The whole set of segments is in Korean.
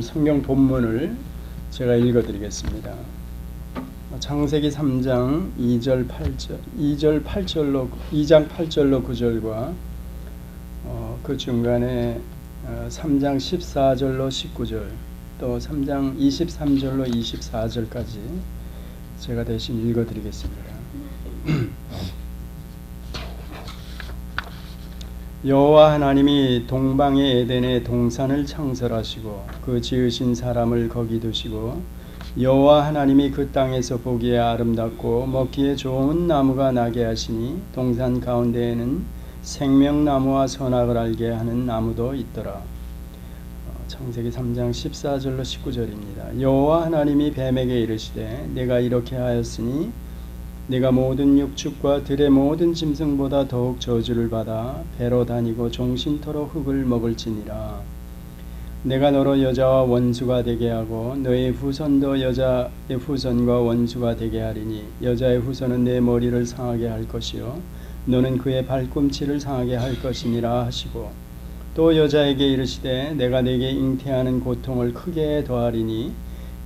성경 본문을 제가 읽어드리겠습니다. 창세기 3장 2장 8절로 9절과 그 중간에 3장 14절로 19절 또 3장 23절로 24절까지 제가 대신 읽어드리겠습니다. 여호와 하나님이 동방의 에덴에 동산을 창설하시고 그 지으신 사람을 거기 두시고 여호와 하나님이 그 땅에서 보기에 아름답고 먹기에 좋은 나무가 나게 하시니 동산 가운데에는 생명나무와 선악을 알게 하는 나무도 있더라. 창세기 3장 14절로 19절입니다. 여호와 하나님이 뱀에게 이르시되 내가 이렇게 하였으니 네가 모든 육축과 들의 모든 짐승보다 더욱 저주를 받아 배로 다니고 종신토록 흙을 먹을지니라. 내가 너로 여자와 원수가 되게 하고 너의 후손도 여자의 후손과 원수가 되게 하리니 여자의 후손은 내 머리를 상하게 할 것이요 너는 그의 발꿈치를 상하게 할 것이니라 하시고 또 여자에게 이르시되 내가 네게 잉태하는 고통을 크게 더하리니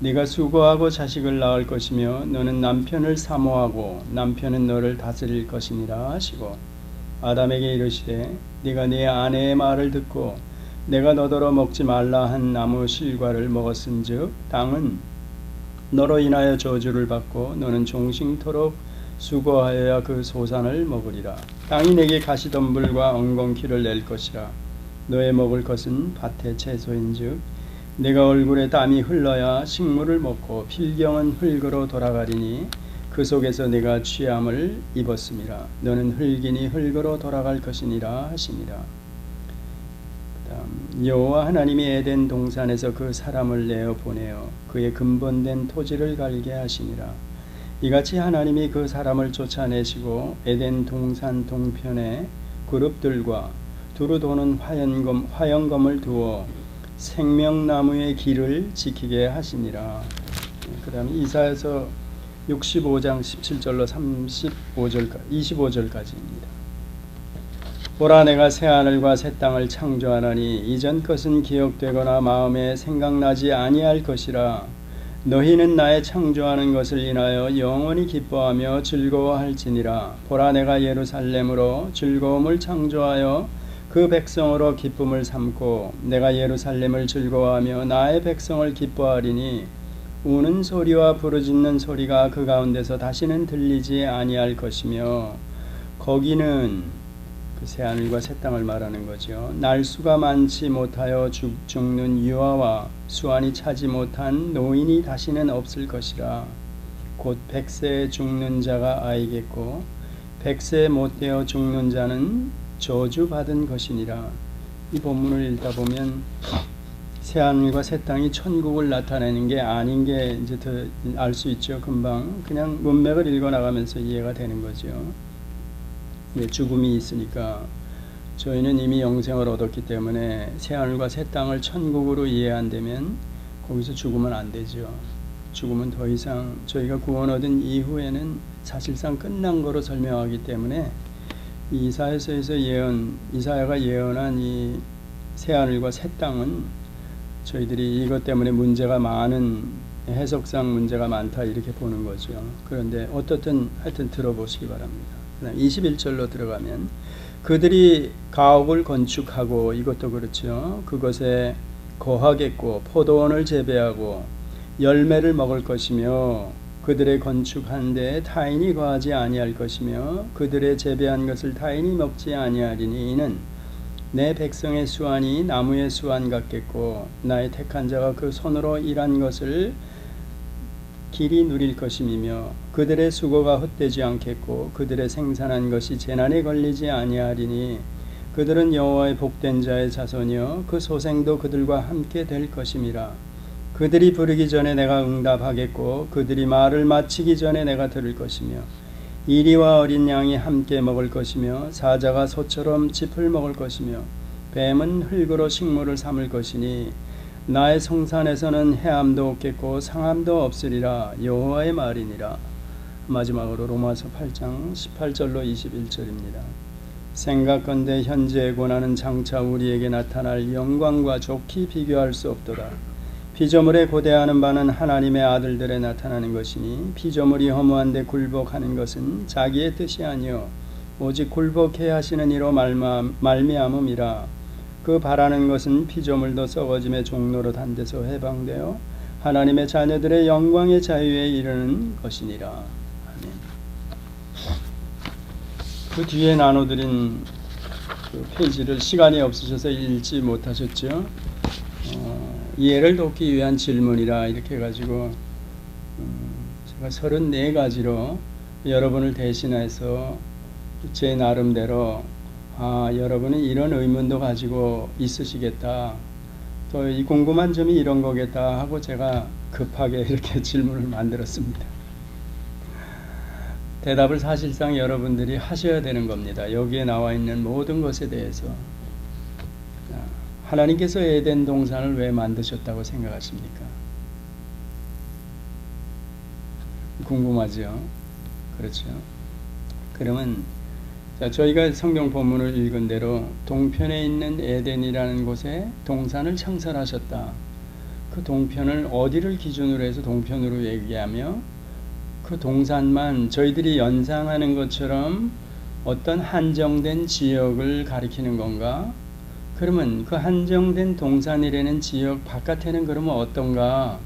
네가 수고하고 자식을 낳을 것이며 너는 남편을 사모하고 남편은 너를 다스릴 것이니라 하시고 아담에게 이르시되 네가 네 아내의 말을 듣고 내가 너더러 먹지 말라 한 나무 실과를 먹었은즉 땅은 너로 인하여 저주를 받고 너는 종신토록 수고하여야 그 소산을 먹으리라. 땅이 내게 가시덤불과 엉겅퀴를 낼 것이라. 너의 먹을 것은 밭의 채소인즉 내가 얼굴에 땀이 흘러야 식물을 먹고 필경은 흙으로 돌아가리니 그 속에서 내가 취함을 입었음이라. 너는 흙이니 흙으로 돌아갈 것이니라 하시니라. 여호와 하나님이 에덴 동산에서 그 사람을 내어 보내어 그의 근본된 토지를 갈게 하시니라. 이같이 하나님이 그 사람을 쫓아내시고 에덴 동산 동편에 그룹들과 두루 도는 화영검을 두어 생명나무의 길을 지키게 하시니라. 그 다음에 이사야서 65장 17절로 25절까지입니다. 보라 내가 새하늘과 새 땅을 창조하나니 이전 것은 기억되거나 마음에 생각나지 아니할 것이라. 너희는 나의 창조하는 것을 인하여 영원히 기뻐하며 즐거워할지니라. 보라 내가 예루살렘으로 즐거움을 창조하여 그 백성으로 기쁨을 삼고 내가 예루살렘을 즐거워하며 나의 백성을 기뻐하리니 우는 소리와 부르짖는 소리가 그 가운데서 다시는 들리지 아니할 것이며 거기는 그 새하늘과 새 땅을 말하는 거죠. 날수가 많지 못하여 죽는 유아와 수완이 차지 못한 노인이 다시는 없을 것이라. 곧 100세에 죽는 자가 아이겠고 100세에 못되어 죽는 자는 저주받은 것이니라. 이 본문을 읽다 보면 새하늘과 새 땅이 천국을 나타내는 게 아닌 게 이제 더 알 수 있죠. 금방 그냥 문맥을 읽어 나가면서 이해가 되는 거죠. 죽음이 있으니까 저희는 이미 영생을 얻었기 때문에 새하늘과 새 땅을 천국으로 이해한다면 거기서 죽으면 안 되죠. 죽음은 더 이상 저희가 구원 얻은 이후에는 사실상 끝난 거로 설명하기 때문에 이 이사야서에서 이사야가 예언한 이 새하늘과 새 땅은 저희들이 이것 때문에 문제가 많은 해석상 문제가 많다 이렇게 보는 거죠. 그런데 어떻든 하여튼 들어보시기 바랍니다. 21절로 들어가면 그들이 가옥을 건축하고 이것도 그렇죠. 그것에 거하겠고 포도원을 재배하고 열매를 먹을 것이며 그들의 건축한 데에 타인이 거하지 아니할 것이며 그들의 재배한 것을 타인이 먹지 아니하리니 이는 내 백성의 수완이 나무의 수완 같겠고 나의 택한 자가 그 손으로 일한 것을 길이 누릴 것임이며 그들의 수고가 헛되지 않겠고 그들의 생산한 것이 재난에 걸리지 아니하리니 그들은 여호와의 복된 자의 자손이요 그 소생도 그들과 함께 될 것임이라. 그들이 부르기 전에 내가 응답하겠고 그들이 말을 마치기 전에 내가 들을 것이며 이리와 어린 양이 함께 먹을 것이며 사자가 소처럼 짚을 먹을 것이며 뱀은 흙으로 식물을 삼을 것이니 나의 성산에서는 해함도 없겠고 상함도 없으리라. 여호와의 말이니라. 마지막으로 로마서 8장 18절로 21절입니다. 생각건대 현재의 고난은 장차 우리에게 나타날 영광과 좋게 비교할 수 없도다. 피조물에 고대하는 바는 하나님의 아들들에 나타나는 것이니 피조물이 허무한데 굴복하는 것은 자기의 뜻이 아니요 오직 굴복해 하시는 이로 말미암음이라. 그 바라는 것은 피조물도 썩어짐의 종로로 단데서 해방되어 하나님의 자녀들의 영광의 자유에 이르는 것이니라. 아멘. 그 뒤에 나눠드린 그 페이지를 시간이 없으셔서 읽지 못하셨죠. 이해를 돕기 위한 질문이라 이렇게 해가지고 제가 34가지로 여러분을 대신해서 제 나름대로 여러분은 이런 의문도 가지고 있으시겠다, 또 이 궁금한 점이 이런 거겠다 하고 제가 급하게 이렇게 질문을 만들었습니다. 대답을 사실상 여러분들이 하셔야 되는 겁니다. 여기에 나와 있는 모든 것에 대해서. 하나님께서 에덴 동산을 왜 만드셨다고 생각하십니까? 궁금하죠? 그렇죠? 그러면 저희가 성경 본문을 읽은 대로 동편에 있는 에덴이라는 곳에 동산을 창설하셨다. 그 동편을 어디를 기준으로 해서 동편으로 얘기하며 그 동산만 저희들이 연상하는 것처럼 어떤 한정된 지역을 가리키는 건가? 그러면 그 한정된 동산이라는 지역 바깥에는 그러면 어떤가?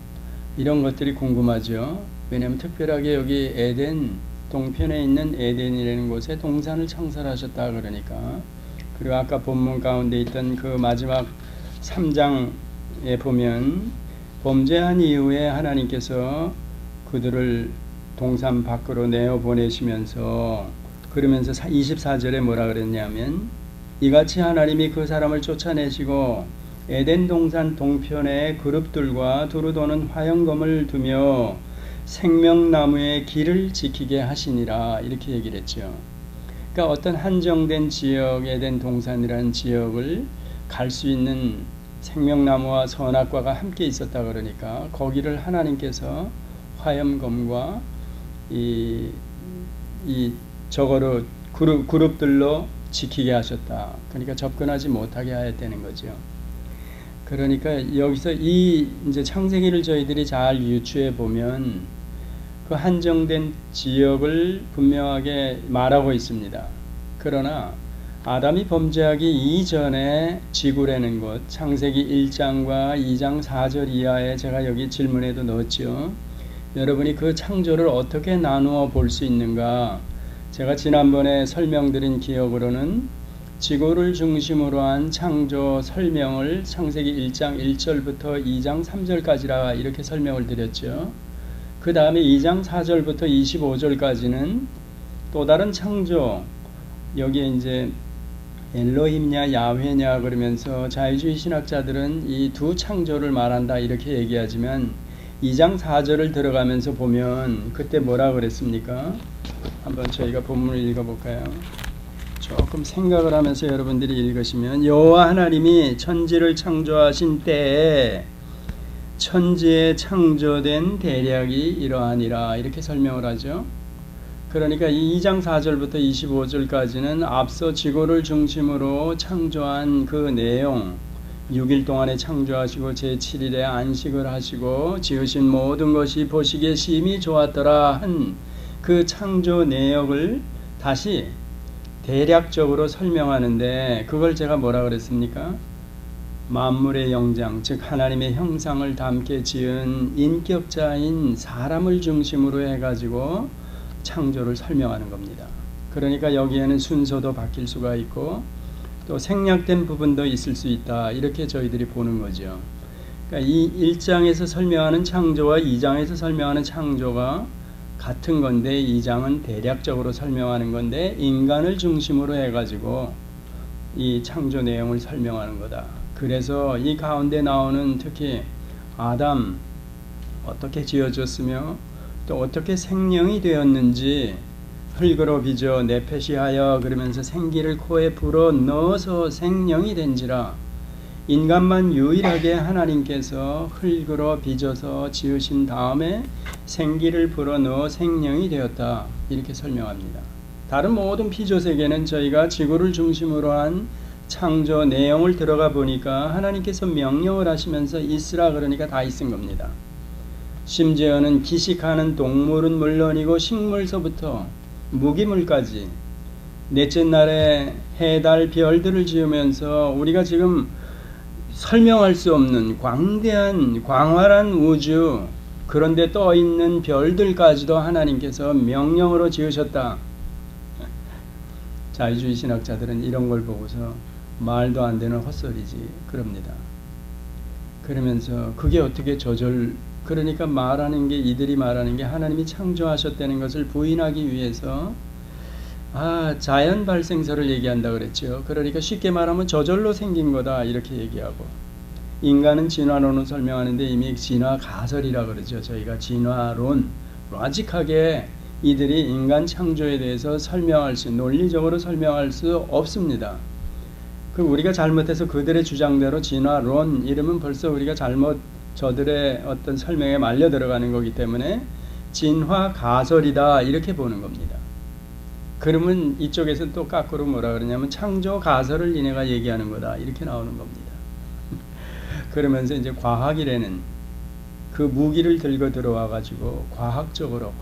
이런 것들이 궁금하죠. 왜냐하면 특별하게 여기 에덴 동편에 있는 에덴이라는 곳에 동산을 창설하셨다 그러니까. 그리고 아까 본문 가운데 있던 그 마지막 3장에 보면 범죄한 이후에 하나님께서 그들을 동산 밖으로 내어보내시면서 그러면서 24절에 뭐라 그랬냐면 이같이 하나님이 그 사람을 쫓아내시고 에덴 동산 동편에 그룹들과 두루 도는 화영검을 두며 생명나무의 길을 지키게 하시니라 이렇게 얘기를 했죠. 그러니까 어떤 한정된 지역, 에덴 동산이라는 지역을 갈 수 있는 생명나무와 선악과가 함께 있었다 그러니까 거기를 하나님께서 화염검과 이 저거로 그룹들로 지키게 하셨다. 그러니까 접근하지 못하게 하였다는 거죠. 그러니까 여기서 이 이제 창세기를 저희들이 잘 유추해 보면 그 한정된 지역을 분명하게 말하고 있습니다. 그러나 아담이 범죄하기 이전에 지구라는 것, 창세기 1장과 2장 4절 이하에 제가 여기 질문에도 넣었죠. 여러분이 그 창조를 어떻게 나누어 볼 수 있는가? 제가 지난번에 설명드린 기억으로는 지구를 중심으로 한 창조 설명을 창세기 1장 1절부터 2장 3절까지라 이렇게 설명을 드렸죠. 그 다음에 2장 4절부터 25절까지는 또 다른 창조, 여기에 이제 엘로힘냐 야훼냐 그러면서 자유주의 신학자들은 이 두 창조를 말한다 이렇게 얘기하지만 2장 4절을 들어가면서 보면 그때 뭐라 그랬습니까? 한번 저희가 본문을 읽어볼까요? 조금 생각을 하면서 여러분들이 읽으시면 여호와 하나님이 천지를 창조하신 때에 천지에 창조된 대략이 이러하니라 이렇게 설명을 하죠. 그러니까 이 2장 4절부터 25절까지는 앞서 지구를 중심으로 창조한 그 내용, 6일 동안에 창조하시고 제7일에 안식을 하시고 지으신 모든 것이 보시기에 심히 좋았더라 한 그 창조 내역을 다시 대략적으로 설명하는데 그걸 제가 뭐라 그랬습니까? 만물의 영장, 즉 하나님의 형상을 담게 지은 인격자인 사람을 중심으로 해가지고 창조를 설명하는 겁니다. 그러니까 여기에는 순서도 바뀔 수가 있고 또 생략된 부분도 있을 수 있다 이렇게 저희들이 보는 거죠. 그러니까 이 1장에서 설명하는 창조와 2장에서 설명하는 창조가 같은 건데 2장은 대략적으로 설명하는 건데 인간을 중심으로 해가지고 이 창조 내용을 설명하는 거다. 그래서 이 가운데 나오는 특히 아담 어떻게 지어졌으며 또 어떻게 생명이 되었는지 흙으로 빚어 내펫이하여 그러면서 생기를 코에 불어 넣어서 생명이 된지라. 인간만 유일하게 하나님께서 흙으로 빚어서 지으신 다음에 생기를 불어넣어 생명이 되었다 이렇게 설명합니다. 다른 모든 피조세계는 저희가 지구를 중심으로 한 창조 내용을 들어가 보니까 하나님께서 명령을 하시면서 있으라 그러니까 다 있은 겁니다. 심지어는 기식하는 동물은 물론이고 식물서부터 무기물까지 넷째 날에 해, 달, 별들을 지으면서 우리가 지금 설명할 수 없는 광대한 광활한 우주, 그런데 떠 있는 별들까지도 하나님께서 명령으로 지으셨다. 자유주의 신학자들은 이런 걸 보고서 말도 안 되는 헛소리지 그럽니다. 그러면서 그게 어떻게 그러니까 말하는 게, 이들이 말하는 게 하나님이 창조하셨다는 것을 부인하기 위해서 자연 발생설을 얘기한다 그랬죠. 그러니까 쉽게 말하면 저절로 생긴 거다 이렇게 얘기하고, 인간은 진화론을 설명하는데 이미 진화 가설이라 그러죠. 저희가 진화론, 로직하게 이들이 인간 창조에 대해서 논리적으로 설명할 수 없습니다. 우리가 잘못해서 그들의 주장대로 진화론 이러면 벌써 우리가 저들의 어떤 설명에 말려 들어가는 거기 때문에 진화 가설이다 이렇게 보는 겁니다. 그러면 이쪽에서는 또 거꾸로 뭐라 그러냐면 창조 가설을 니네가 얘기하는 거다 이렇게 나오는 겁니다. 그러면서 이제 과학이라는 그 무기를 들고 들어와 가지고 과학적으로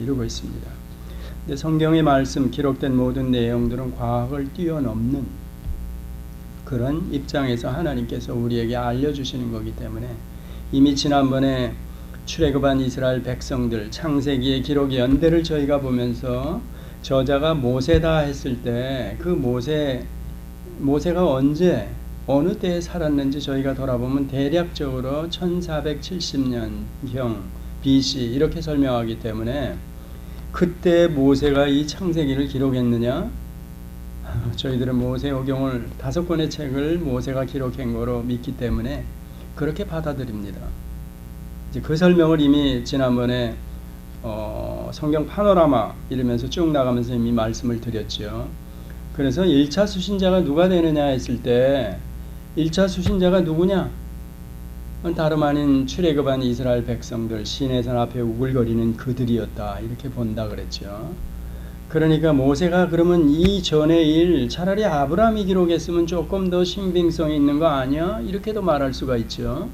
이루고 있습니다. 근데 성경의 말씀, 기록된 모든 내용들은 과학을 뛰어넘는 그런 입장에서 하나님께서 우리에게 알려주시는 거기 때문에, 이미 지난번에 출애굽한 이스라엘 백성들 창세기의 기록 연대를 저희가 보면서 저자가 모세다 했을 때 그 모세가 언제 어느 때에 살았는지 저희가 돌아보면 대략적으로 1470년경 BC 이렇게 설명하기 때문에, 그때 모세가 이 창세기를 기록했느냐? 저희들은 모세오경을 5권의 책을 모세가 기록한 거로 믿기 때문에 그렇게 받아들입니다. 이제 그 설명을 이미 지난번에 성경 파노라마 이러면서 쭉 나가면서 이미 말씀을 드렸죠. 그래서 1차 수신자가 누가 되느냐 했을 때 1차 수신자가 누구냐? 다름 아닌 출애굽한 이스라엘 백성들, 시내산 앞에 우글거리는 그들이었다 이렇게 본다 그랬죠. 그러니까 모세가 그러면 이 전의 일 차라리 아브라함이 기록했으면 조금 더 신빙성이 있는 거 아니야? 이렇게도 말할 수가 있죠.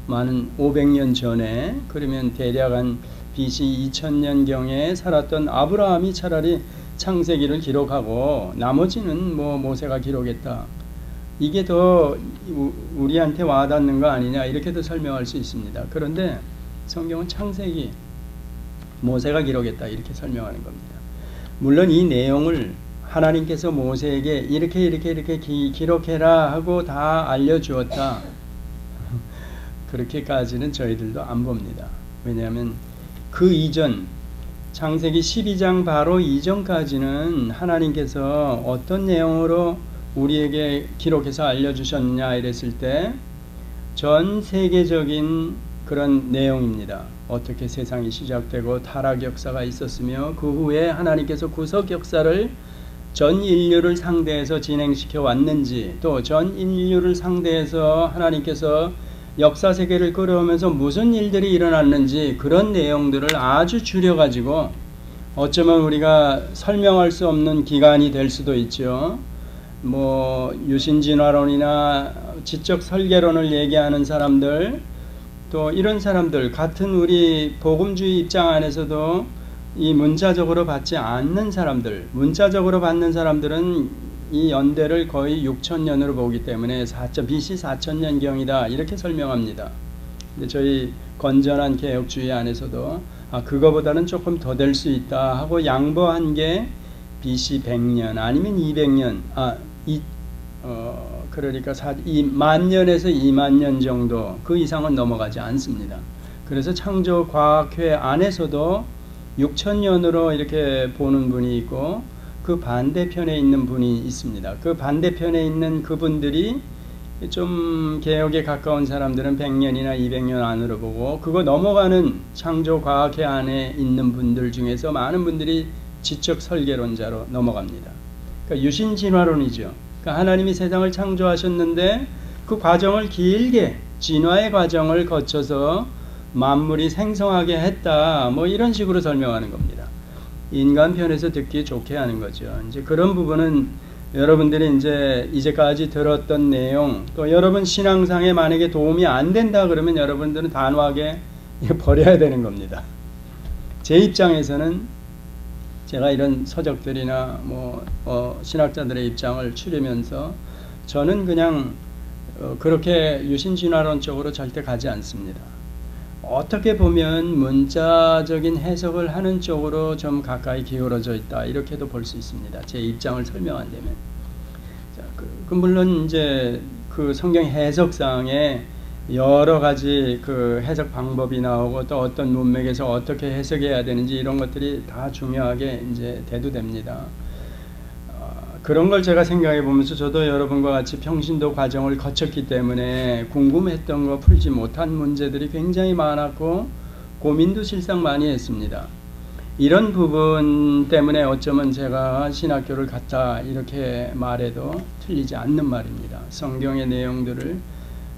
많은 500년 전에, 그러면 대략 한 BC 2000년경에 살았던 아브라함이 차라리 창세기를 기록하고 나머지는 모세가 기록했다. 이게 더 우리한테 와닿는 거 아니냐 이렇게도 설명할 수 있습니다. 그런데 성경은 창세기 모세가 기록했다 이렇게 설명하는 겁니다. 물론 이 내용을 하나님께서 모세에게 이렇게 기록해라 하고 다 알려주었다 그렇게까지는 저희들도 안 봅니다. 왜냐하면 그 이전 창세기 12장 바로 이전까지는 하나님께서 어떤 내용으로 우리에게 기록해서 알려주셨냐 이랬을 때 전 세계적인 그런 내용입니다. 어떻게 세상이 시작되고 타락 역사가 있었으며 그 후에 하나님께서 구속 역사를 전 인류를 상대해서 진행시켜 왔는지, 또 전 인류를 상대해서 하나님께서 역사 세계를 끌어오면서 무슨 일들이 일어났는지 그런 내용들을 아주 줄여가지고 어쩌면 우리가 설명할 수 없는 기간이 될 수도 있죠. 유신진화론이나 지적 설계론을 얘기하는 사람들, 또 이런 사람들, 같은 우리 복음주의 입장 안에서도 이 문자적으로 받지 않는 사람들, 문자적으로 받는 사람들은 이 연대를 거의 6000년으로 보기 때문에 BC 4000년경이다 이렇게 설명합니다. 근데 저희 건전한 개혁주의 안에서도 그거보다는 조금 더 될 수 있다 하고 양보한 게 BC 100년 아니면 200년 그러니까 10,000년에서 20,000년 정도, 그 이상은 넘어가지 않습니다. 그래서 창조과학회 안에서도 6000년으로 이렇게 보는 분이 있고 그 반대편에 있는 분이 있습니다. 그 반대편에 있는 그분들이 좀 개혁에 가까운 사람들은 100년이나 200년 안으로 보고, 그거 넘어가는 창조과학회 안에 있는 분들 중에서 많은 분들이 지적 설계론자로 넘어갑니다. 그러니까 유신진화론이죠. 그러니까 하나님이 세상을 창조하셨는데 그 과정을 길게 진화의 과정을 거쳐서 만물이 생성하게 했다, 이런 식으로 설명하는 겁니다. 인간 편에서 듣기 좋게 하는 거죠. 이제 그런 부분은 여러분들이 이제까지 들었던 내용, 또 여러분 신앙상에 만약에 도움이 안 된다 그러면 여러분들은 단호하게 버려야 되는 겁니다. 제 입장에서는 제가 이런 서적들이나 신학자들의 입장을 추리면서 저는 그냥 그렇게 유신진화론적으로 절대 가지 않습니다. 어떻게 보면 문자적인 해석을 하는 쪽으로 좀 가까이 기울어져 있다, 이렇게도 볼 수 있습니다. 제 입장을 설명한다면. 자, 물론 그 성경 해석상에 여러 가지 그 해석 방법이 나오고 또 어떤 문맥에서 어떻게 해석해야 되는지 이런 것들이 다 중요하게 대두됩니다. 그런 걸 제가 생각해 보면서 저도 여러분과 같이 평신도 과정을 거쳤기 때문에 궁금했던 거 풀지 못한 문제들이 굉장히 많았고 고민도 실상 많이 했습니다. 이런 부분 때문에 어쩌면 제가 신학교를 갔다 이렇게 말해도 틀리지 않는 말입니다. 성경의 내용들을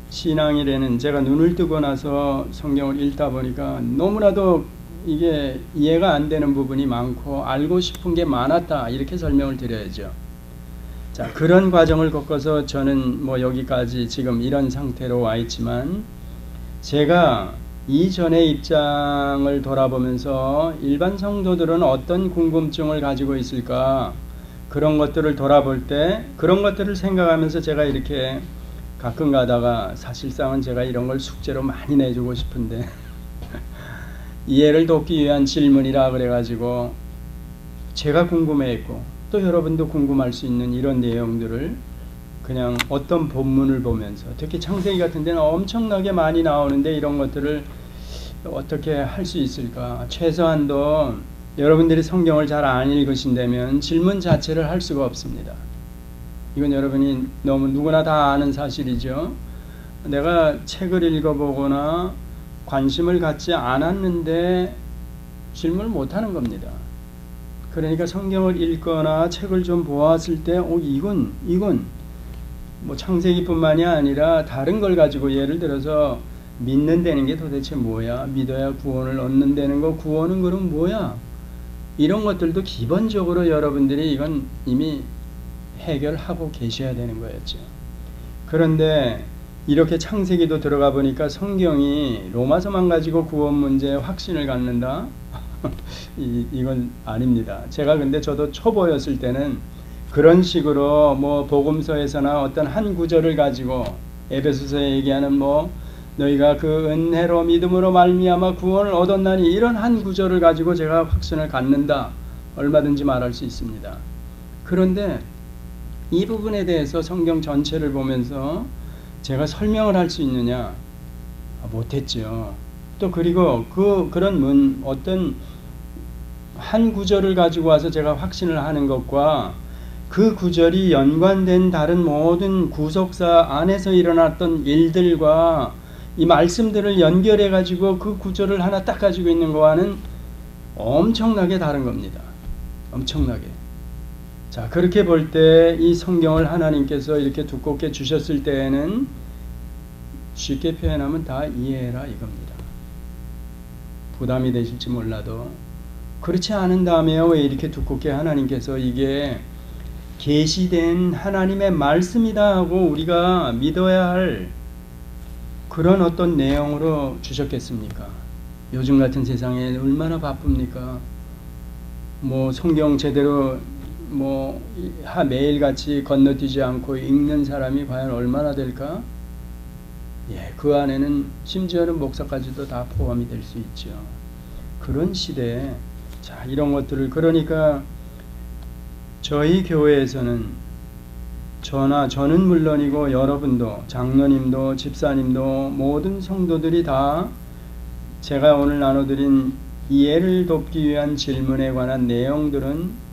신앙이라는, 제가 눈을 뜨고 나서 성경을 읽다 보니까 너무나도 이게 이해가 안 되는 부분이 많고 알고 싶은 게 많았다, 이렇게 설명을 드려야죠. 자, 그런 과정을 겪어서 저는 여기까지 지금 이런 상태로 와 있지만, 제가 이전의 입장을 돌아보면서 일반 성도들은 어떤 궁금증을 가지고 있을까, 그런 것들을 돌아볼 때 그런 것들을 생각하면서 제가 이렇게 가끔 가다가, 사실상은 제가 이런 걸 숙제로 많이 내주고 싶은데 이해를 돕기 위한 질문이라 그래가지고 제가 궁금해했고 또 여러분도 궁금할 수 있는 이런 내용들을 그냥 어떤 본문을 보면서, 특히 창세기 같은 데는 엄청나게 많이 나오는데 이런 것들을 어떻게 할 수 있을까, 최소한도 여러분들이 성경을 잘 안 읽으신다면 질문 자체를 할 수가 없습니다. 이건 여러분이 너무 누구나 다 아는 사실이죠. 내가 책을 읽어보거나 관심을 갖지 않았는데 질문을 못하는 겁니다. 그러니까 성경을 읽거나 책을 좀 보았을 때 이건 창세기뿐만이 아니라 다른 걸 가지고, 예를 들어서 믿는다는 게 도대체 뭐야, 믿어야 구원을 얻는다는 거, 구원은 그럼 뭐야, 이런 것들도 기본적으로 여러분들이 이건 이미 해결하고 계셔야 되는 거였죠. 그런데 이렇게 창세기도 들어가 보니까 성경이 로마서만 가지고 구원 문제에 확신을 갖는다? 이건 아닙니다. 제가 근데 저도 초보였을 때는 그런 식으로 복음서에서나 어떤 한 구절을 가지고, 에베소서에 얘기하는 너희가 그 은혜로 믿음으로 말미암아 구원을 얻었나니, 이런 한 구절을 가지고 제가 확신을 갖는다, 얼마든지 말할 수 있습니다. 그런데 이 부분에 대해서 성경 전체를 보면서 제가 설명을 할 수 있느냐? 못했죠. 또 그리고 그런 어떤 한 구절을 가지고 와서 제가 확신을 하는 것과 그 구절이 연관된 다른 모든 구속사 안에서 일어났던 일들과 이 말씀들을 연결해 가지고 그 구절을 하나 딱 가지고 있는 거와는 엄청나게 다른 겁니다. 엄청나게. 자, 그렇게 볼 때 이 성경을 하나님께서 이렇게 두껍게 주셨을 때에는 쉽게 표현하면 다 이해해라 이겁니다. 부담이 되실지 몰라도, 그렇지 않은다면 왜 이렇게 두껍게 하나님께서 이게 계시된 하나님의 말씀이다 하고 우리가 믿어야 할 그런 어떤 내용으로 주셨겠습니까? 요즘 같은 세상에 얼마나 바쁩니까? 성경 제대로 매일같이 건너뛰지 않고 읽는 사람이 과연 얼마나 될까? 그 안에는 심지어는 목사까지도 다 포함이 될 수 있죠. 그런 시대에, 자, 이런 것들을, 그러니까 저희 교회에서는 저는 물론이고 여러분도, 장로님도, 집사님도, 모든 성도들이 다 제가 오늘 나눠드린 이해를 돕기 위한 질문에 관한 내용들은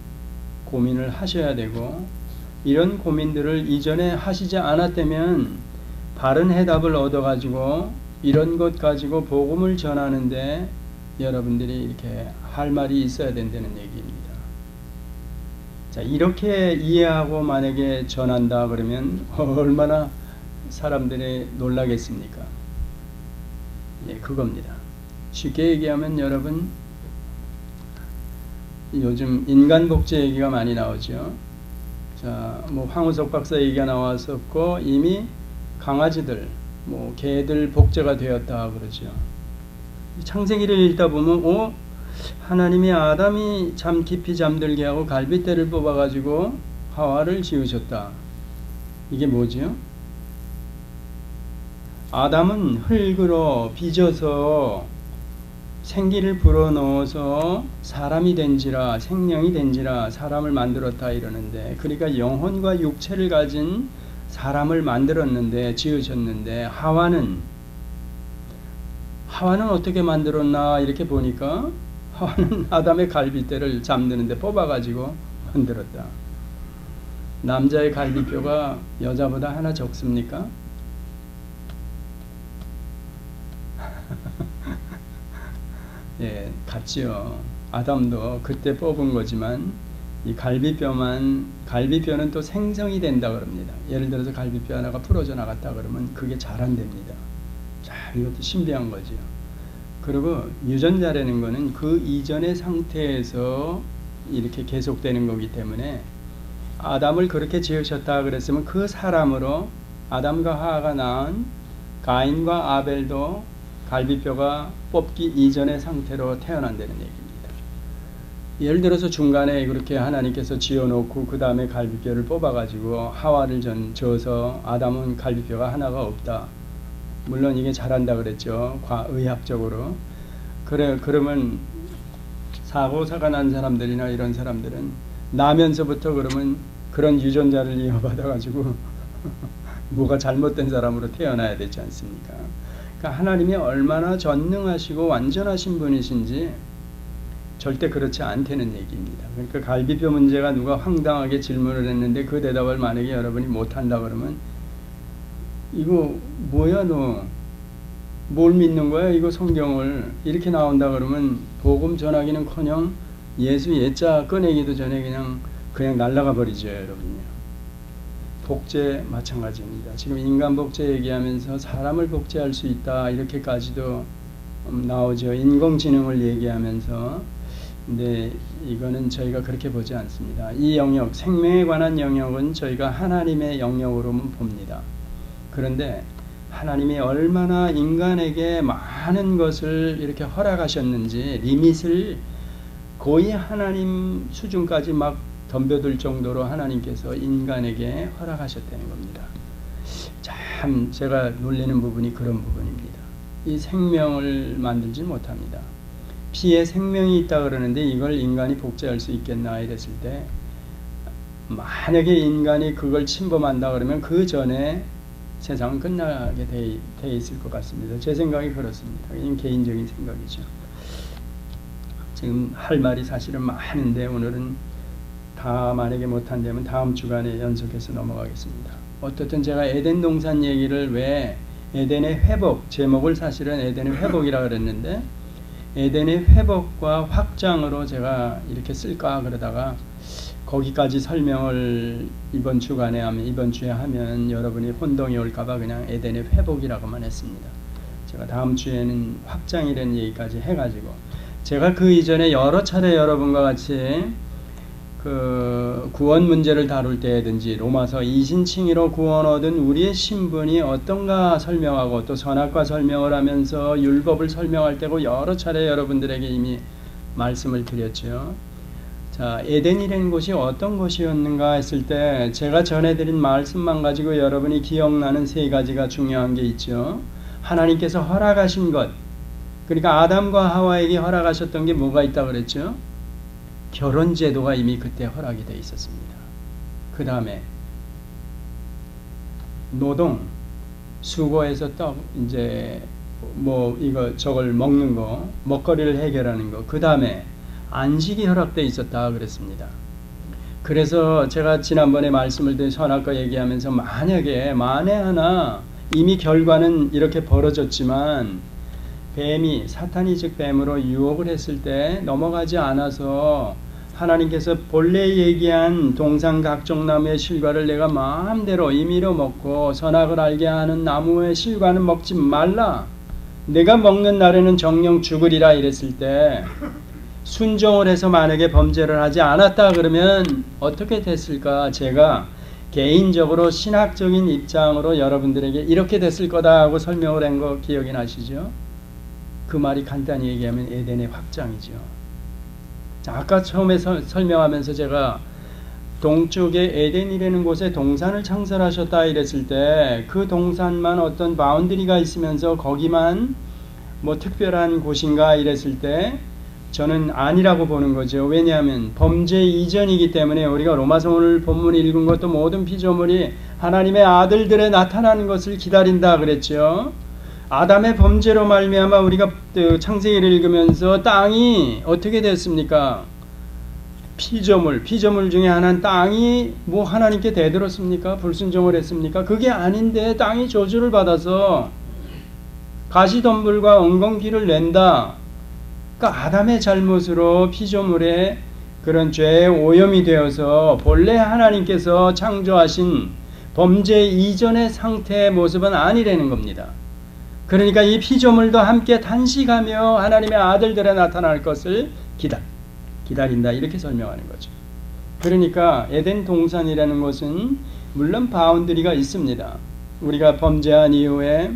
고민을 하셔야 되고, 이런 고민들을 이전에 하시지 않았다면 바른 해답을 얻어가지고 이런 것 가지고 복음을 전하는데 여러분들이 이렇게 할 말이 있어야 된다는 얘기입니다. 자, 이렇게 이해하고 만약에 전한다 그러면 얼마나 사람들이 놀라겠습니까? 그겁니다. 쉽게 얘기하면 여러분, 요즘 인간복제 얘기가 많이 나오죠. 자, 뭐 황우석 박사 얘기가 나왔었고 이미 강아지들, 뭐 개들 복제가 되었다 그러죠. 창세기를 읽다 보면 하나님이 아담이 잠 깊이 잠들게 하고 갈빗대를 뽑아가지고 하와를 지으셨다. 이게 뭐지요? 아담은 흙으로 빚어서 생기를 불어넣어서 사람이 된지라 생명이 된지라 사람을 만들었다 이러는데, 그러니까 영혼과 육체를 가진 사람을 만들었는데, 지으셨는데 하와는 어떻게 만들었나 이렇게 보니까 하와는 아담의 갈빗대를 잠드는데 뽑아가지고 만들었다. 남자의 갈비뼈가 여자보다 하나 적습니까? 예, 같지요. 아담도 그때 뽑은 거지만 이 갈비뼈는 또 생성이 된다 그럽니다. 예를 들어서 갈비뼈 하나가 부러져 나갔다 그러면 그게 자란답니다. 자, 이것도 신비한 거죠. 그리고 유전자라는 거는 그 이전의 상태에서 이렇게 계속되는 거기 때문에 아담을 그렇게 지으셨다 그랬으면 그 사람으로 아담과 하와가 낳은 가인과 아벨도 갈비뼈가 뽑기 이전의 상태로 태어난다는 얘기입니다. 예를 들어서 중간에 그렇게 하나님께서 지어놓고 그 다음에 갈비뼈를 뽑아가지고 하와를 져서 아담은 갈비뼈가 하나가 없다. 물론 이게 잘한다 그랬죠. 의학적으로. 그러면 사고사가 난 사람들이나 이런 사람들은 나면서부터 그러면 그런 유전자를 이어받아가지고 뭐가 잘못된 사람으로 태어나야 되지 않습니까? 그러니까 하나님이 얼마나 전능하시고 완전하신 분이신지 절대 그렇지 않다는 얘기입니다. 그러니까 갈비뼈 문제가 누가 황당하게 질문을 했는데 그 대답을 만약에 여러분이 못한다 그러면 이거 뭐야 너 뭘 믿는 거야 이거 성경을 이렇게 나온다 그러면 복음 전하기는커녕 예수 예자 꺼내기도 전에 그냥 날아가 버리죠 여러분요. 복제 마찬가지입니다. 지금 인간 복제 얘기하면서 사람을 복제할 수 있다 이렇게까지도 나오죠. 인공지능을 얘기하면서. 근데 이거는 저희가 그렇게 보지 않습니다. 이 영역, 생명에 관한 영역은 저희가 하나님의 영역으로만 봅니다. 그런데 하나님이 얼마나 인간에게 많은 것을 이렇게 허락하셨는지 리밋을 거의 하나님 수준까지 막 덤벼들 정도로 하나님께서 인간에게 허락하셨다는 겁니다. 참 제가 놀라는 부분이 그런 부분입니다. 이 생명을 만들지 못합니다. 피에 생명이 있다 그러는데 이걸 인간이 복제할 수 있겠나 이랬을 때 만약에 인간이 그걸 침범한다 그러면 그 전에 세상은 끝나게 돼 있을 것 같습니다. 제 생각이 그렇습니다. 이건 개인적인 생각이죠. 지금 할 말이 사실은 많은데 오늘은 다 만약에 못한다면 다음 주간에 연속해서 넘어가겠습니다. 어떻든 제가 에덴 동산 얘기를 왜 에덴의 회복, 제목을 사실은 에덴의 회복이라 그랬는데 에덴의 회복과 확장으로 제가 이렇게 쓸까 그러다가 거기까지 설명을 이번 주에 하면 여러분이 혼동이 올까봐 그냥 에덴의 회복이라고만 했습니다. 제가 다음 주에는 확장이라는 얘기까지 해가지고 제가 그 이전에 여러 차례 여러분과 같이 그 구원 문제를 다룰 때든지 로마서 이신칭의로 구원 얻은 우리의 신분이 어떤가 설명하고 또 선악과 설명을 하면서 율법을 설명할 때고 여러 차례 여러분들에게 이미 말씀을 드렸죠. 자, 에덴이라는 곳이 어떤 곳이었는가 했을 때 제가 전해드린 말씀만 가지고 여러분이 기억나는 세 가지가 중요한 게 있죠. 하나님께서 허락하신 것, 그러니까 아담과 하와에게 허락하셨던 게 뭐가 있다고 그랬죠? 결혼 제도가 이미 그때 허락이 되어 있었습니다. 그 다음에 노동, 수고해서 이제 저걸 먹는 거, 먹거리를 해결하는 거, 그 다음에 안식이 허락되어 있었다 그랬습니다. 그래서 제가 지난번에 말씀을 드린 선악과 얘기하면서 만약에 만에 하나 이미 결과는 이렇게 벌어졌지만 사탄이 즉 뱀으로 유혹을 했을 때 넘어가지 않아서 하나님께서 본래 얘기한 동산 각종 나무의 실과를 내가 마음대로 임의로 먹고 선악을 알게 하는 나무의 실과는 먹지 말라. 내가 먹는 날에는 정령 죽으리라 이랬을 때 순종을 해서 만약에 범죄를 하지 않았다 그러면 어떻게 됐을까? 제가 개인적으로 신학적인 입장으로 여러분들에게 이렇게 됐을 거다 하고 설명을 한 거 기억이 나시죠? 그 말이 간단히 얘기하면 에덴의 확장이죠. 자, 아까 처음에 설명하면서 제가 동쪽에 에덴이라는 곳에 동산을 창설하셨다 이랬을 때 그 동산만 어떤 바운드리가 있으면서 거기만 뭐 특별한 곳인가 이랬을 때 저는 아니라고 보는 거죠. 왜냐하면 범죄 이전이기 때문에 우리가 로마서 오늘 본문 읽은 것도 모든 피조물이 하나님의 아들들에 나타나는 것을 기다린다 그랬죠. 아담의 범죄로 말미암아 우리가 창세기를 읽으면서 땅이 어떻게 됐습니까? 피조물 중에 하나는 땅이 뭐 하나님께 대들었습니까? 불순종을 했습니까? 그게 아닌데 땅이 저주를 받아서 가시덤불과 엉겅퀴를 낸다. 그러니까 아담의 잘못으로 피조물의 그런 죄의 오염이 되어서 본래 하나님께서 창조하신 범죄 이전의 상태의 모습은 아니라는 겁니다. 그러니까 이 피조물도 함께 탄식하며 하나님의 아들들에 나타날 것을 기다린다 이렇게 설명하는 거죠. 그러니까 에덴 동산이라는 것은 물론 바운드리가 있습니다. 우리가 범죄한 이후에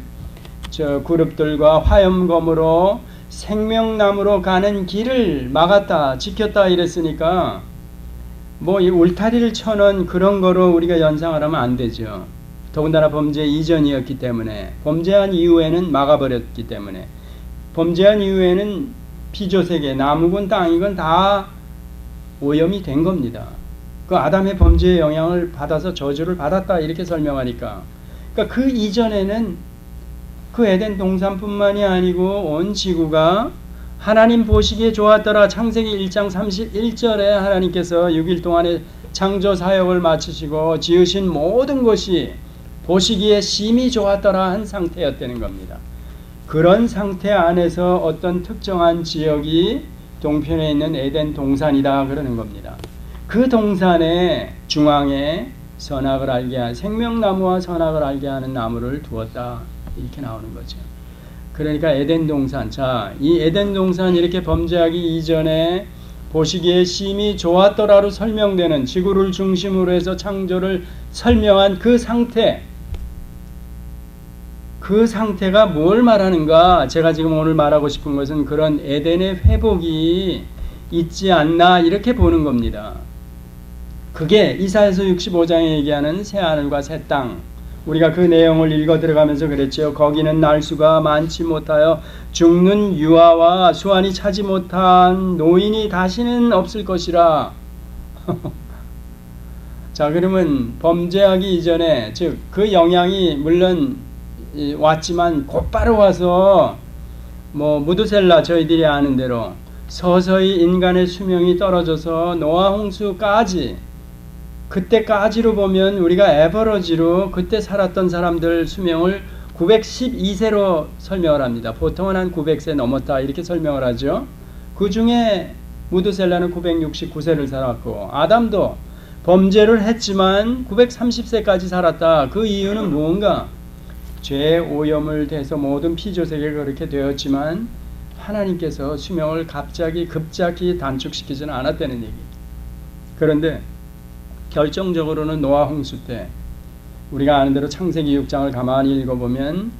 저 그룹들과 화염검으로 생명나무로 가는 길을 막았다 지켰다 이랬으니까 뭐 이 울타리를 쳐놓은 그런 거로 우리가 연상을 하면 안 되죠. 더군다나 범죄 이전이었기 때문에 범죄한 이후에는 막아버렸기 때문에 범죄한 이후에는 피조세계 나무건 땅이건 다 오염이 된 겁니다. 그 아담의 범죄의 영향을 받아서 저주를 받았다 이렇게 설명하니까 그러니까 그 이전에는 그 에덴 동산뿐만이 아니고 온 지구가 하나님 보시기에 좋았더라. 창세기 1장 31절에 하나님께서 6일 동안의 창조 사역을 마치시고 지으신 모든 것이 보시기에 심히 좋았더라 한 상태였다는 겁니다. 그런 상태 안에서 어떤 특정한 지역이 동편에 있는 에덴 동산이다 그러는 겁니다. 그 동산의 중앙에 선악을 알게 한 생명나무와 선악을 알게 하는 나무를 두었다 이렇게 나오는 거죠. 그러니까 에덴 동산, 자, 이 에덴 동산 이렇게 범죄하기 이전에 보시기에 심히 좋았더라로 설명되는 지구를 중심으로 해서 창조를 설명한 그 상태, 그 상태가 뭘 말하는가? 제가 지금 오늘 말하고 싶은 것은 그런 에덴의 회복이 있지 않나 이렇게 보는 겁니다. 그게 이사야서 65장에 얘기하는 새하늘과 새 땅, 우리가 그 내용을 읽어 들어가면서 그랬죠. 거기는 날수가 많지 못하여 죽는 유아와 수완이 차지 못한 노인이 다시는 없을 것이라. 자, 그러면 범죄하기 이전에 즉 그 영향이 물론 왔지만 곧바로 와서 뭐 무드셀라 저희들이 아는 대로 서서히 인간의 수명이 떨어져서 노아 홍수까지 그때까지로 보면 우리가 에버러지로 그때 살았던 사람들 수명을 912세로 설명을 합니다. 보통은 한 900세 넘었다 이렇게 설명을 하죠. 그 중에 무드셀라는 969세를 살았고 아담도 범죄를 했지만 930세까지 살았다. 그 이유는 무언가? 죄의 오염을 대해서 모든 피조세계가 그렇게 되었지만 하나님께서 수명을 급작히 단축시키지는 않았다는 얘기. 그런데 결정적으로는 노아 홍수 때 우리가 아는 대로 창세기 6장을 가만히 읽어보면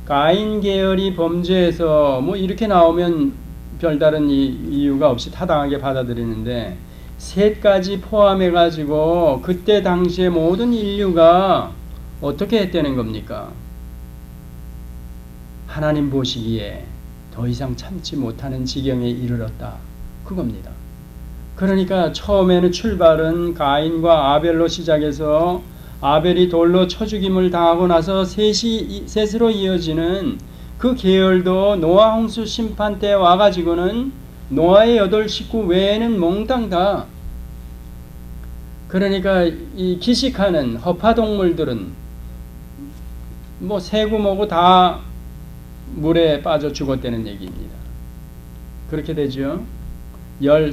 가인 계열이 범죄해서 뭐 이렇게 나오면 별다른 이유가 없이 타당하게 받아들이는데 셋까지 포함해가지고 그때 당시에 모든 인류가 어떻게 했다는 겁니까? 하나님 보시기에 더 이상 참지 못하는 지경에 이르렀다. 그겁니다. 그러니까 처음에는 출발은 가인과 아벨로 시작해서 아벨이 돌로 쳐 죽임을 당하고 나서 셋으로 이어지는 그 계열도 노아 홍수 심판 때 와가지고는 노아의 8 식구 외에는 몽땅 다 그러니까 이 기식하는 허파동물들은 뭐 새고 뭐고 다 물에 빠져 죽었다는 얘기입니다. 그렇게 되죠.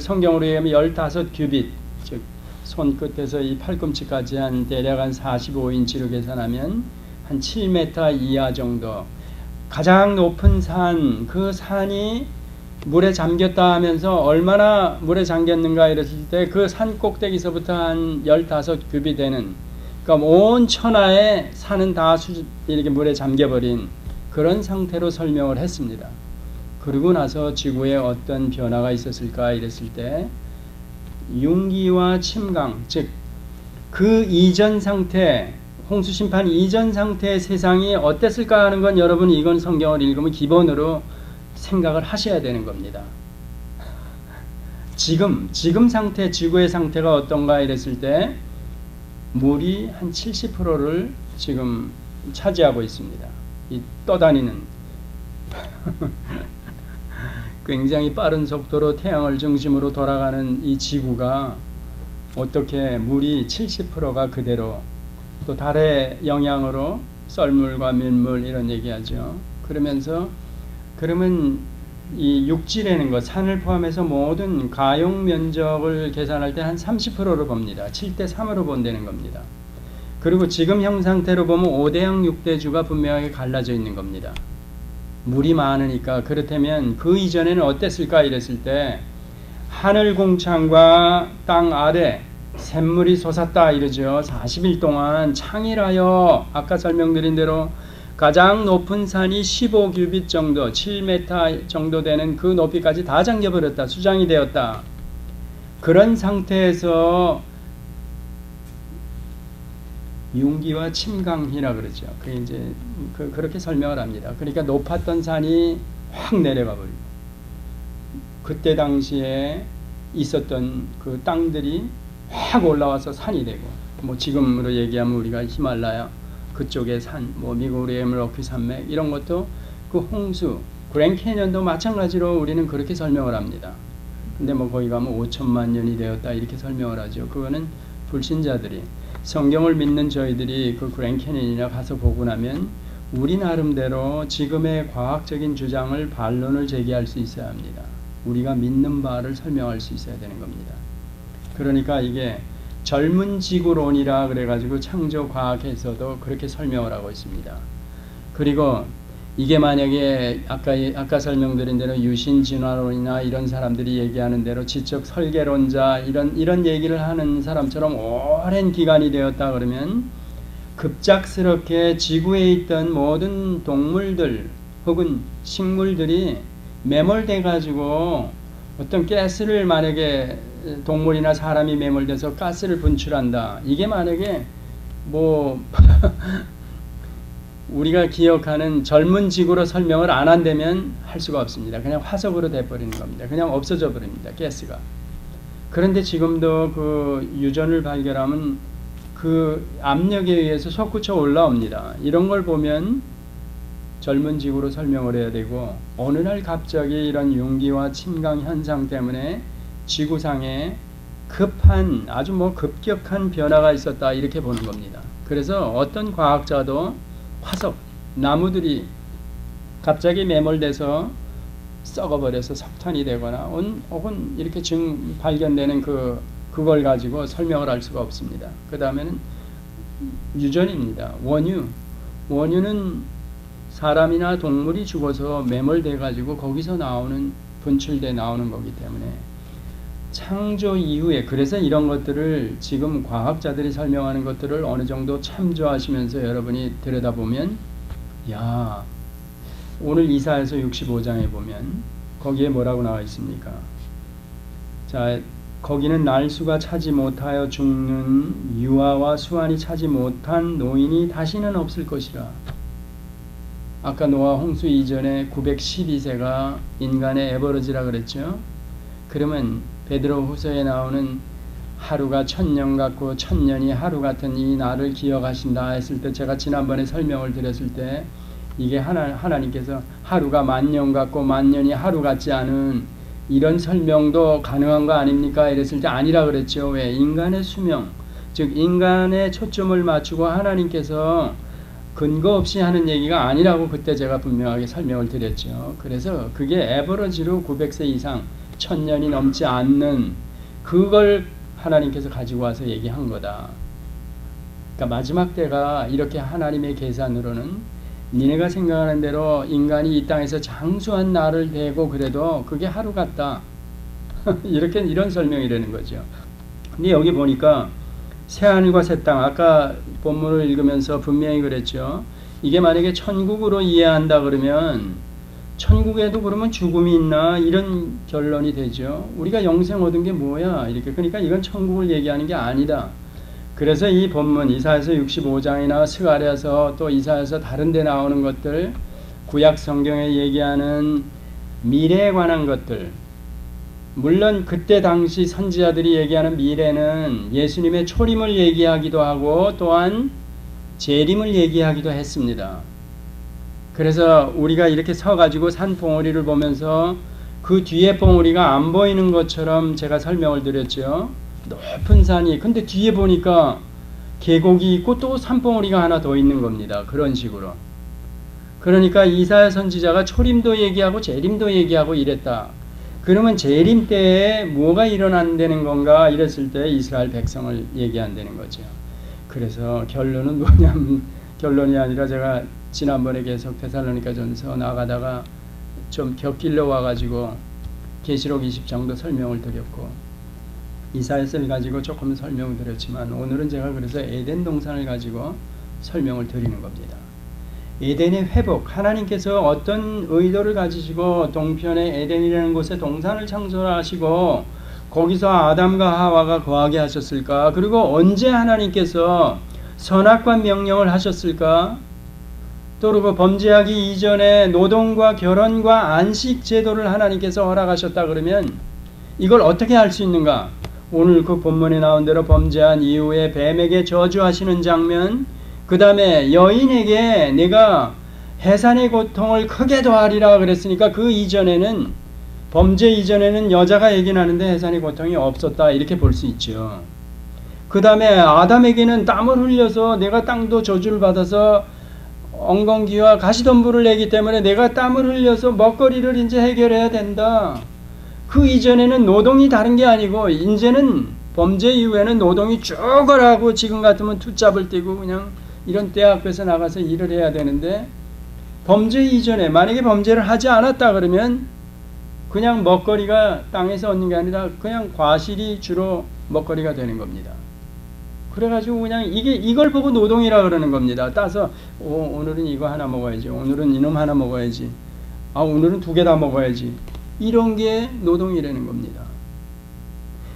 성경으로 얘기하면 15규빗, 즉 손끝에서 이 팔꿈치까지 한 대략 한 45인치로 계산하면 한 7m 이하 정도 가장 높은 산, 그 산이 물에 잠겼다 하면서 얼마나 물에 잠겼는가 이랬을 때 그 산 꼭대기서부터 한 15굽이 되는, 그러니까 온 천하의 산은 다 이렇게 물에 잠겨버린 그런 상태로 설명을 했습니다. 그러고 나서 지구에 어떤 변화가 있었을까 이랬을 때 융기와 침강, 즉 그 이전 상태, 홍수 심판 이전 상태의 세상이 어땠을까 하는 건 여러분이 이건 성경을 읽으면 기본으로 생각을 하셔야 되는 겁니다. 지금 상태, 지구의 상태가 어떤가 이랬을 때 물이 한 70%를 지금 차지하고 있습니다. 이 떠다니는 굉장히 빠른 속도로 태양을 중심으로 돌아가는 이 지구가 어떻게 물이 70%가 그대로, 또 달의 영향으로 썰물과 밀물 이런 얘기하죠. 그러면 이 육지라는 것, 산을 포함해서 모든 가용 면적을 계산할 때 한 30%를 봅니다. 7대 3으로 본다는 겁니다. 그리고 지금 형 상태로 보면 5대양 6대주가 분명하게 갈라져 있는 겁니다. 물이 많으니까. 그렇다면 그 이전에는 어땠을까 이랬을 때 하늘 공창과 땅 아래 샘물이 솟았다 이러죠. 40일 동안 창일하여 아까 설명드린 대로 가장 높은 산이 15규빗 정도, 7m 정도 되는 그 높이까지 다 잠겨버렸다. 수장이 되었다. 그런 상태에서 융기와 침강이라 그러죠. 그게 이제 그렇게 설명을 합니다. 그러니까 높았던 산이 확 내려가 버리고, 그때 당시에 있었던 그 땅들이 확 올라와서 산이 되고, 뭐 지금으로 얘기하면 우리가 히말라야 그쪽의 산, 뭐 미국 에메랄드 산맥 이런 것도 그 홍수, 그랜드 캐년도 마찬가지로 우리는 그렇게 설명을 합니다. 근데 뭐 거기 가면 5천만 년이 되었다 이렇게 설명을 하죠. 그거는 불신자들이, 성경을 믿는 저희들이 그 그랜드 캐년이나 가서 보고 나면 우리 나름대로 지금의 과학적인 주장을 반론을 제기할 수 있어야 합니다. 우리가 믿는 바를 설명할 수 있어야 되는 겁니다. 그러니까 이게 젊은 지구론이라 그래가지고 창조과학에서도 그렇게 설명을 하고 있습니다. 그리고 이게 만약에 아까 설명드린 대로 유신진화론이나 이런 사람들이 얘기하는 대로 지적 설계론자 이런 얘기를 하는 사람처럼 오랜 기간이 되었다 그러면 급작스럽게 지구에 있던 모든 동물들 혹은 식물들이 매몰돼 가지고 어떤 가스를, 만약에 동물이나 사람이 매몰돼서 가스를 분출한다. 이게 만약에 뭐 우리가 기억하는 젊은 지구로 설명을 안 한다면 할 수가 없습니다. 그냥 화석으로 돼버리는 겁니다. 그냥 없어져 버립니다. 가스가. 그런데 지금도 그 유전을 발견하면 그 압력에 의해서 솟구쳐 올라옵니다. 이런 걸 보면 젊은 지구로 설명을 해야 되고, 어느 날 갑자기 이런 융기와 침강 현상 때문에 지구상에 급한, 아주 뭐 급격한 변화가 있었다 이렇게 보는 겁니다. 그래서 어떤 과학자도 화석, 나무들이 갑자기 매몰돼서 썩어버려서 석탄이 되거나 혹은 이렇게 발견되는 그걸 가지고 설명을 할 수가 없습니다. 그 다음에는 유전입니다. 원유는 사람이나 동물이 죽어서 매몰돼 가지고 거기서 분출돼 나오는 거기 때문에 창조 이후에, 그래서 이런 것들을 지금 과학자들이 설명하는 것들을 어느 정도 참조하시면서 여러분이 들여다보면, 야, 오늘 이사야서 65장에 보면 거기에 뭐라고 나와 있습니까? 자, 거기는 날수가 차지 못하여 죽는 유아와 수완이 차지 못한 노인이 다시는 없을 것이라. 아까 노아 홍수 이전에 912세가 인간의 에버러지라 그랬죠. 그러면 베드로 후서에 나오는 하루가 1000년 같고 1000년이 하루 같은 이 날을 기억하신다 했을 때, 제가 지난번에 설명을 드렸을 때 이게 하나님께서 하루가 10,000년 같고 10,000년이 하루 같지 않은 이런 설명도 가능한 거 아닙니까? 이랬을 때 아니라 그랬죠. 왜? 인간의 수명, 즉 인간의 초점을 맞추고 하나님께서 근거 없이 하는 얘기가 아니라고 그때 제가 분명하게 설명을 드렸죠. 그래서 그게 에버러지로 900세 이상 1000년이 넘지 않는 그걸 하나님께서 가지고 와서 얘기한 거다. 그러니까 마지막 때가 이렇게 하나님의 계산으로는 니네가 생각하는 대로 인간이 이 땅에서 장수한 날을 대고 그래도 그게 하루 같다. 이렇게 이런 설명이 되는 거죠. 근데 여기 보니까 새하늘과 새 땅, 아까 본문을 읽으면서 분명히 그랬죠. 이게 만약에 천국으로 이해한다 그러면 천국에도 그러면 죽음이 있나 이런 결론이 되죠. 우리가 영생 얻은 게 뭐야 이렇게. 그러니까 이건 천국을 얘기하는 게 아니다. 그래서 이 본문 이사야서 65장이나 스가랴서 또 이사야서 다른 데 나오는 것들, 구약 성경에 얘기하는 미래에 관한 것들, 물론 그때 당시 선지자들이 얘기하는 미래는 예수님의 초림을 얘기하기도 하고 또한 재림을 얘기하기도 했습니다. 그래서 우리가 이렇게 서가지고 산 봉우리를 보면서 그 뒤에 봉우리가 안 보이는 것처럼 제가 설명을 드렸죠. 높은 산이, 근데 뒤에 보니까 계곡이 있고 또 산봉우리가 하나 더 있는 겁니다. 그런 식으로. 그러니까 이사야 선지자가 초림도 얘기하고 재림도 얘기하고 이랬다. 그러면 재림 때에 뭐가 일어난다는 건가 이랬을 때 이스라엘 백성을 얘기한다는 거죠. 그래서 결론은 뭐냐면, 결론이 아니라 제가 지난번에 계속 데살로니가전서 나가다가 좀 곁길로 와가지고 계시록 20장도 설명을 드렸고 이사야서를 가지고 조금 설명을 드렸지만 오늘은 제가 그래서 에덴 동산을 가지고 설명을 드리는 겁니다. 에덴의 회복, 하나님께서 어떤 의도를 가지시고 동편의 에덴이라는 곳에 동산을 창조하시고 거기서 아담과 하와가 거하게 하셨을까? 그리고 언제 하나님께서 선악과 명령을 하셨을까? 또 그리고 범죄하기 이전에 노동과 결혼과 안식 제도를 하나님께서 허락하셨다 그러면 이걸 어떻게 할 수 있는가? 오늘 그 본문에 나온 대로 범죄한 이후에 뱀에게 저주하시는 장면, 그 다음에 여인에게 내가 해산의 고통을 크게 더하리라 그랬으니까 그 이전에는, 범죄 이전에는 여자가 얘기하는데 해산의 고통이 없었다 이렇게 볼 수 있죠. 그 다음에 아담에게는 땀을 흘려서 내가 땅도 저주를 받아서 엉겅퀴와 가시덤불을 내기 때문에 내가 땀을 흘려서 먹거리를 이제 해결해야 된다. 그 이전에는 노동이 다른 게 아니고 이제는 범죄 이후에는 노동이 쭉을 하고 지금 같으면 투잡을 떼고 그냥 이런 때 앞에서 나가서 일을 해야 되는데 범죄 이전에 만약에 범죄를 하지 않았다 그러면 그냥 먹거리가 땅에서 얻는 게 아니라 그냥 과실이 주로 먹거리가 되는 겁니다. 그래가지고 그냥 이걸 보고 노동이라 그러는 겁니다. 따서 오늘은 이거 하나 먹어야지, 오늘은 이놈 하나 먹어야지, 오늘은 2개 다 먹어야지, 이런 게 노동이라는 겁니다.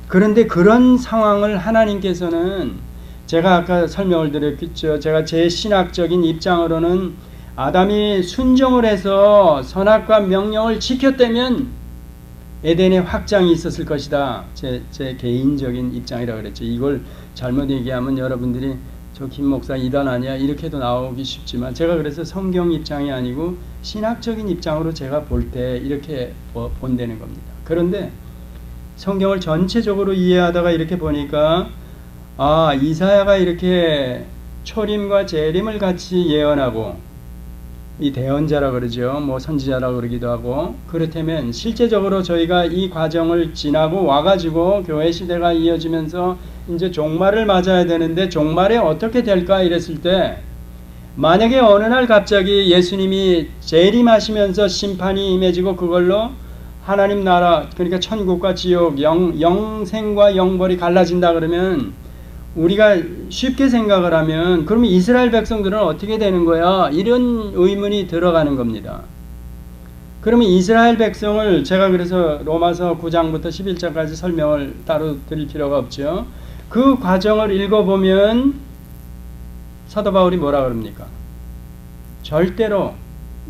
그런데 그런 상황을 하나님께서는 제가 아까 설명을 드렸겠죠. 제가 제 신학적인 입장으로는 아담이 순종을 해서 선악과 명령을 지켰다면 에덴의 확장이 있었을 것이다. 제 개인적인 입장이라 그랬죠. 이걸 잘못 얘기하면 여러분들이 저 김 목사 이단 아니야 이렇게도 나오기 쉽지만 제가 그래서 성경 입장이 아니고 신학적인 입장으로 제가 볼 때 이렇게 본다는 겁니다. 그런데 성경을 전체적으로 이해하다가 이렇게 보니까 이사야가 이렇게 초림과 재림을 같이 예언하고 이 대언자라 그러죠. 뭐 선지자라 그러기도 하고. 그렇다면 실제적으로 저희가 이 과정을 지나고 와가지고 교회 시대가 이어지면서 이제 종말을 맞아야 되는데 종말에 어떻게 될까 이랬을 때 만약에 어느 날 갑자기 예수님이 재림하시면서 심판이 임해지고 그걸로 하나님 나라, 그러니까 천국과 지옥, 영생과 영벌이 갈라진다 그러면 우리가 쉽게 생각을 하면 그러면 이스라엘 백성들은 어떻게 되는 거야? 이런 의문이 들어가는 겁니다. 그러면 이스라엘 백성을 제가 그래서 로마서 9장부터 11장까지 설명을 따로 드릴 필요가 없죠. 그 과정을 읽어보면 사도 바울이 뭐라 그럽니까? 절대로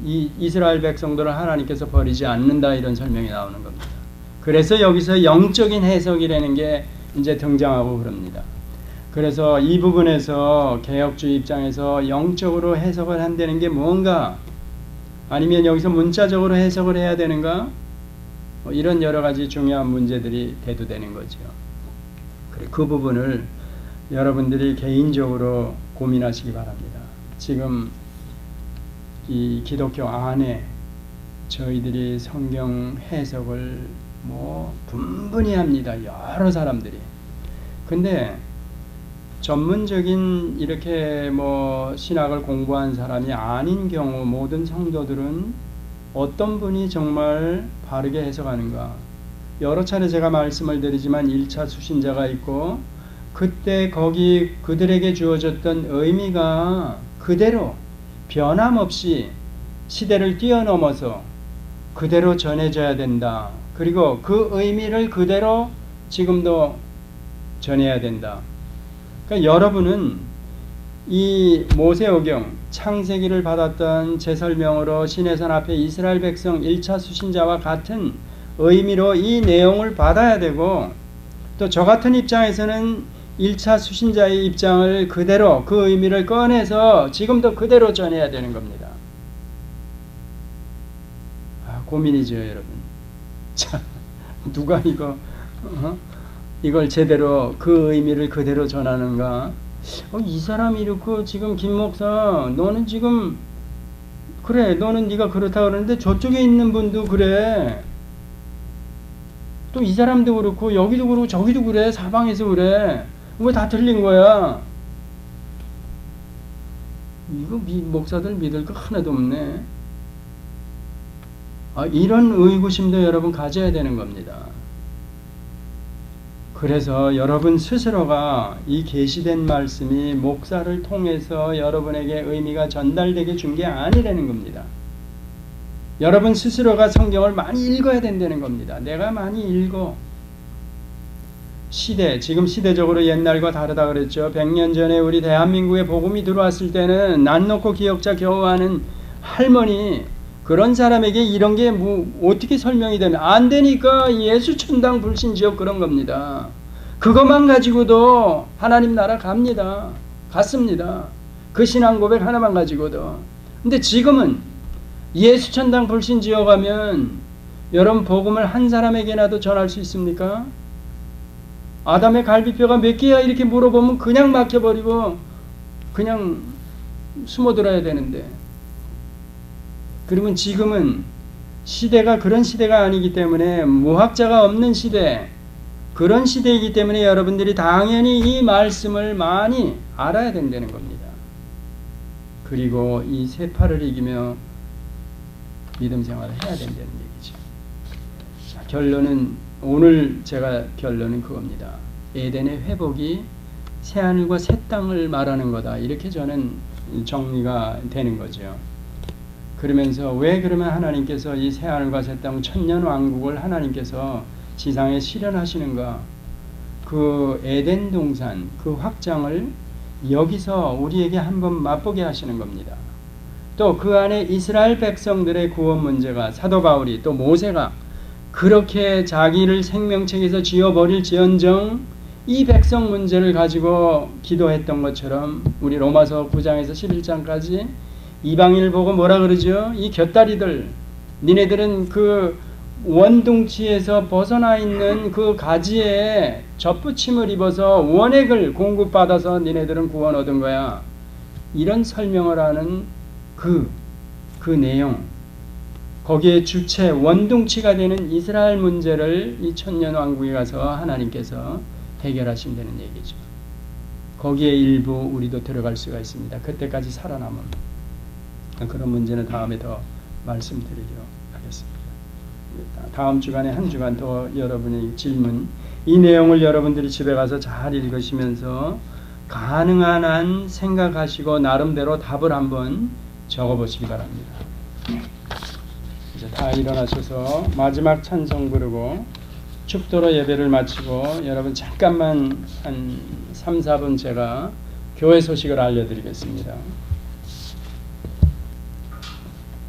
이 이스라엘 백성들을 하나님께서 버리지 않는다 이런 설명이 나오는 겁니다. 그래서 여기서 영적인 해석이라는 게 이제 등장하고 그럽니다. 그래서 이 부분에서 개혁주의 입장에서 영적으로 해석을 한다는 게 뭔가, 아니면 여기서 문자적으로 해석을 해야 되는가, 이런 여러 가지 중요한 문제들이 대두되는 거죠. 그 부분을 여러분들이 개인적으로 고민하시기 바랍니다. 지금 이 기독교 안에 저희들이 성경 해석을 분분히 합니다. 여러 사람들이. 근데 전문적인 이렇게 뭐 신학을 공부한 사람이 아닌 경우 모든 성도들은 어떤 분이 정말 바르게 해석하는가? 여러 차례 제가 말씀을 드리지만 1차 수신자가 있고 그때 거기 그들에게 주어졌던 의미가 그대로 변함없이 시대를 뛰어넘어서 그대로 전해져야 된다. 그리고 그 의미를 그대로 지금도 전해야 된다. 그러니까 여러분은 이 모세오경 창세기를 받았던 제설명으로 시내산 앞에 이스라엘 백성 1차 수신자와 같은 의미로 이 내용을 받아야 되고 또 저 같은 입장에서는 1차 수신자의 입장을 그대로 그 의미를 꺼내서 지금도 그대로 전해야 되는 겁니다. 고민이죠, 여러분. 자, 누가 이걸 제대로 그 의미를 그대로 전하는가? 이 사람이 이렇고 지금 김 목사 너는 지금 그래 너는 네가 그렇다 그러는데 저쪽에 있는 분도 그래. 또 이 사람도 그렇고 여기도 그렇고 저기도 그래. 사방에서 그래. 왜 다 틀린 거야? 이거 목사들 믿을 거 하나도 없네. 이런 의구심도 여러분 가져야 되는 겁니다. 그래서 여러분 스스로가 이 계시된 말씀이 목사를 통해서 여러분에게 의미가 전달되게 준 게 아니라는 겁니다. 여러분 스스로가 성경을 많이 읽어야 된다는 겁니다. 내가 많이 읽어. 지금 시대적으로 옛날과 다르다 그랬죠. 100년 전에 우리 대한민국에 복음이 들어왔을 때는 난 놓고 기억자 겨우하는 할머니 그런 사람에게 이런 게 어떻게 설명이 되면 안 되니까 예수 천당 불신 지옥 그런 겁니다. 그것만 가지고도 하나님 나라 갔습니다. 그 신앙 고백 하나만 가지고도. 근데 지금은 예수 천당 불신 지옥 가면 여러분 복음을 한 사람에게나도 전할 수 있습니까? 아담의 갈비뼈가 몇 개야 이렇게 물어보면 그냥 막혀버리고 그냥 숨어들어야 되는데 그러면 지금은 시대가 그런 시대가 아니기 때문에 무학자가 없는 시대 그런 시대이기 때문에 여러분들이 당연히 이 말씀을 많이 알아야 된다는 겁니다. 그리고 이 세파를 이기며 믿음 생활을 해야 된다는 얘기죠. 자, 오늘 제가 결론은 그겁니다. 에덴의 회복이 새하늘과 새 땅을 말하는 거다. 이렇게 저는 정리가 되는 거죠. 그러면서 왜 그러면 하나님께서 이 새하늘과 새 땅 천년 왕국을 하나님께서 지상에 실현하시는가? 그 에덴 동산 그 확장을 여기서 우리에게 한번 맛보게 하시는 겁니다. 또 그 안에 이스라엘 백성들의 구원 문제가 사도 바울이 또 모세가 그렇게 자기를 생명책에서 지워버릴지언정 이 백성 문제를 가지고 기도했던 것처럼 우리 로마서 9장에서 11장까지 이방인을 보고 뭐라 그러죠? 이 곁다리들 니네들은 그 원둥치에서 벗어나 있는 그 가지에 접붙임을 입어서 원액을 공급받아서 니네들은 구원 얻은 거야. 이런 설명을 하는 그 내용 거기에 주체 원둥치가 되는 이스라엘 문제를 이 천년 왕국에 가서 하나님께서 해결하신다는 얘기죠. 거기에 일부 우리도 들어갈 수가 있습니다. 그때까지 살아남은 그런 문제는 다음에 더 말씀드리도록 하겠습니다. 다음 주간에 한 주간 더 여러분의 질문 이 내용을 여러분들이 집에 가서 잘 읽으시면서 가능한 한 생각하시고 나름대로 답을 한번 적어보시기 바랍니다. 이제 다 일어나셔서 마지막 찬송 부르고 축도로 예배를 마치고 여러분 잠깐만 한 3, 4분 제가 교회 소식을 알려드리겠습니다.